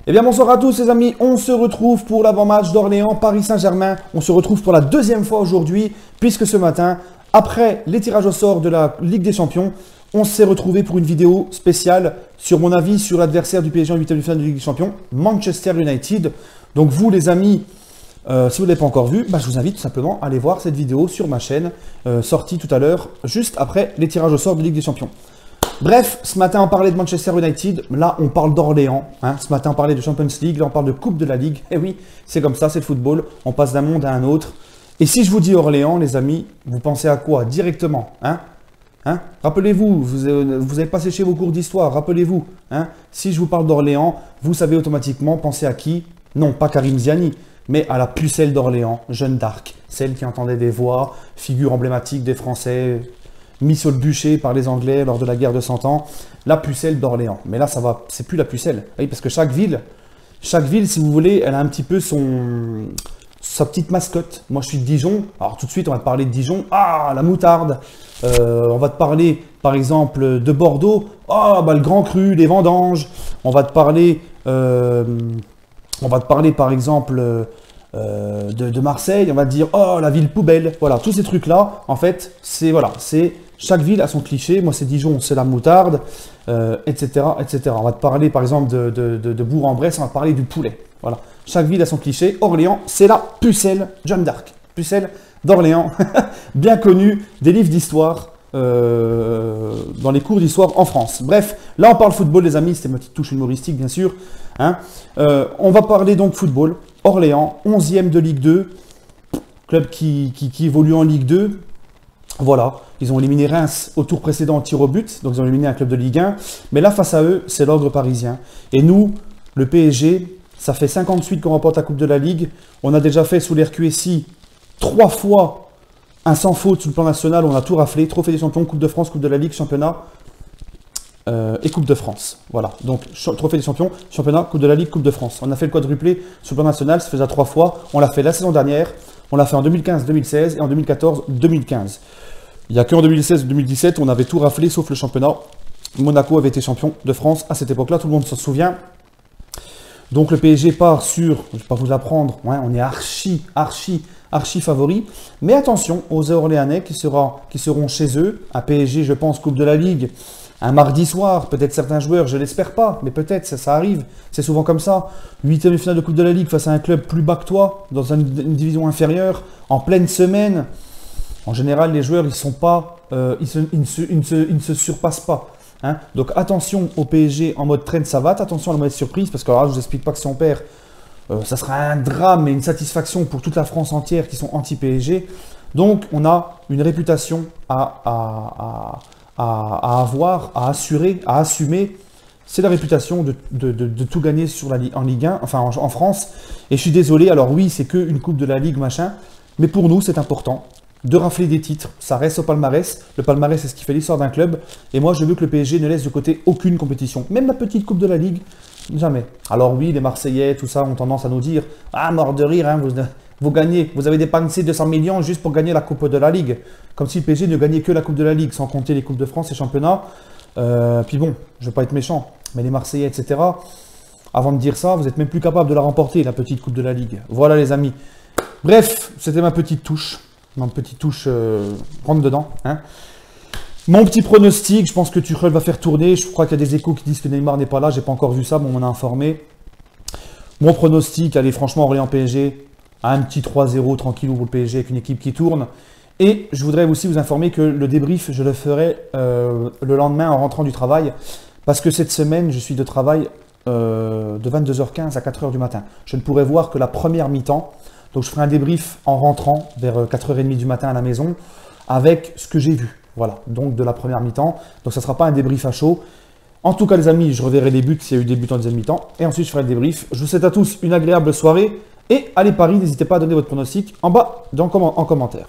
Eh bien bonsoir à tous les amis, on se retrouve pour l'avant-match d'Orléans Paris Saint-Germain. On se retrouve pour la deuxième fois aujourd'hui, puisque ce matin, après les tirages au sort de la Ligue des Champions, on s'est retrouvé pour une vidéo spéciale sur mon avis sur l'adversaire du PSG en 8e de finale de Ligue des Champions, Manchester United. Donc vous les amis, si vous ne l'avez pas encore vu, je vous invite tout simplement à aller voir cette vidéo sur ma chaîne, sortie tout à l'heure, juste après les tirages au sort de Ligue des Champions. Bref, ce matin on parlait de Manchester United, là on parle d'Orléans, ce matin on parlait de Champions League, là on parle de Coupe de la Ligue. Eh oui, c'est comme ça, c'est le football, on passe d'un monde à un autre. Et si je vous dis Orléans, les amis, vous pensez à quoi directement, Rappelez-vous, vous avez pas séché vos cours d'histoire, rappelez-vous. Si je vous parle d'Orléans, vous savez automatiquement penser à qui? Non, pas Karim Ziani, mais à la pucelle d'Orléans, Jeanne d'Arc, celle qui entendait des voix, figure emblématique des Français, mis sur le bûcher par les Anglais lors de la guerre de 100 ans, la pucelle d'Orléans. Mais là, ça va, c'est plus la pucelle. Oui, parce que chaque ville, si vous voulez, elle a un petit peu sa petite mascotte. Moi, je suis de Dijon. Alors, tout de suite, on va te parler de Dijon. Ah, la moutarde. On va te parler, par exemple, de Bordeaux. Ah, le Grand Cru, les vendanges. On va te parler, par exemple, de Marseille. On va te dire, oh, la ville poubelle. Voilà, tous ces trucs-là, en fait, c'est chaque ville a son cliché. Moi, c'est Dijon, c'est la moutarde, etc., etc. On va te parler, par exemple, de Bourg-en-Bresse, on va te parler du poulet. Voilà. Chaque ville a son cliché. Orléans, c'est la pucelle Jeanne d'Arc. Pucelle d'Orléans, bien connue des livres d'histoire, dans les cours d'histoire en France. Bref, là, on parle football, les amis. C'était ma petite touche humoristique, bien sûr. On va parler donc football. Orléans, 11e de Ligue 2. Club qui évolue en Ligue 2. Voilà, ils ont éliminé Reims au tour précédent en tir au but, donc ils ont éliminé un club de Ligue 1. Mais là, face à eux, c'est l'ogre parisien. Et nous, le PSG, ça fait 58 qu'on remporte la Coupe de la Ligue. On a déjà fait sous l'RQSI 3 fois un sans faute sur le plan national. On a tout raflé, Trophée des Champions, Coupe de France, Coupe de la Ligue, Championnat et Coupe de France. Voilà, donc Trophée des Champions, Championnat, Coupe de la Ligue, Coupe de France. On a fait le quadruplé sur le plan national, ça fait déjà 3 fois. On l'a fait la saison dernière. On l'a fait en 2015-2016 et en 2014-2015. Il n'y a qu'en 2016-2017, on avait tout raflé sauf le championnat. Monaco avait été champion de France à cette époque-là, tout le monde s'en souvient. Donc le PSG part sur, je ne vais pas vous l'apprendre, on est archi favori. Mais attention aux Orléanais qui seront chez eux. Un PSG, je pense, Coupe de la Ligue, un mardi soir, peut-être certains joueurs, je ne l'espère pas, mais peut-être, ça arrive, c'est souvent comme ça. 8e de finale de Coupe de la Ligue face à un club plus bas que toi, dans une division inférieure, en pleine semaine. En général, les joueurs, ils ne se surpassent pas. Donc attention au PSG en mode traîne savate, attention à la mauvaise surprise, parce que alors là, je ne vous explique pas que si on perd, ça sera un drame et une satisfaction pour toute la France entière qui sont anti-PSG. Donc on a une réputation à avoir, à assurer, à assumer. C'est la réputation de tout gagner en Ligue 1, enfin en France. Et je suis désolé, alors oui, c'est qu'une Coupe de la Ligue, machin, mais pour nous, c'est important de rafler des titres. Ça reste au palmarès. Le palmarès, c'est ce qui fait l'histoire d'un club. Et moi, je veux que le PSG ne laisse de côté aucune compétition. Même la petite Coupe de la Ligue, jamais. Alors oui, les Marseillais, tout ça, ont tendance à nous dire « Ah, mort de rire, vous gagnez, vous avez dépensé 200 millions juste pour gagner la Coupe de la Ligue. » Comme si le PSG ne gagnait que la Coupe de la Ligue, sans compter les Coupes de France et Championnats. Puis bon, je ne veux pas être méchant, mais les Marseillais, etc., avant de dire ça, vous n'êtes même plus capable de la remporter, la petite Coupe de la Ligue. Voilà les amis. Bref, c'était ma petite touche. Rentre dedans. Mon petit pronostic, je pense que Tuchel va faire tourner. Je crois qu'il y a des échos qui disent que Neymar n'est pas là. J'ai pas encore vu ça, mais on m'en a informé. Mon pronostic, allez, franchement, Orléans PSG, un petit 3-0 tranquillou pour le PSG avec une équipe qui tourne. Et je voudrais aussi vous informer que le débrief, je le ferai le lendemain en rentrant du travail. Parce que cette semaine, je suis de travail de 22h15 à 4h du matin. Je ne pourrai voir que la première mi-temps. Donc je ferai un débrief en rentrant vers 4h30 du matin à la maison avec ce que j'ai vu. Voilà, donc de la première mi-temps. Donc ça ne sera pas un débrief à chaud. En tout cas les amis, je reverrai les buts s'il y a eu des buts en deuxième mi-temps. Et ensuite je ferai le débrief. Je vous souhaite à tous une agréable soirée. Et allez Paris, n'hésitez pas à donner votre pronostic en bas en commentaire.